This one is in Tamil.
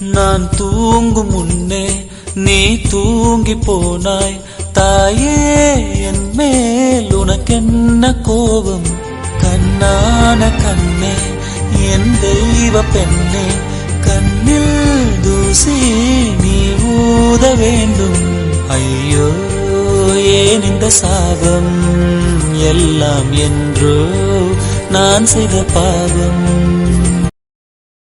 நான் தூங்கும் முன்னே நீ தூங்கி போனாய் தாயே, என் மேல் உனக்கென்ன கோபம்? கண்ணான கண்ணே, என் தெய்வ பெண்ணே, கண்ணில் தூசி நீ ஊத வேண்டும். ஐயோ ஏன் இந்த சாபம் எல்லாம் என்றோ நான் செய்த பாவம்.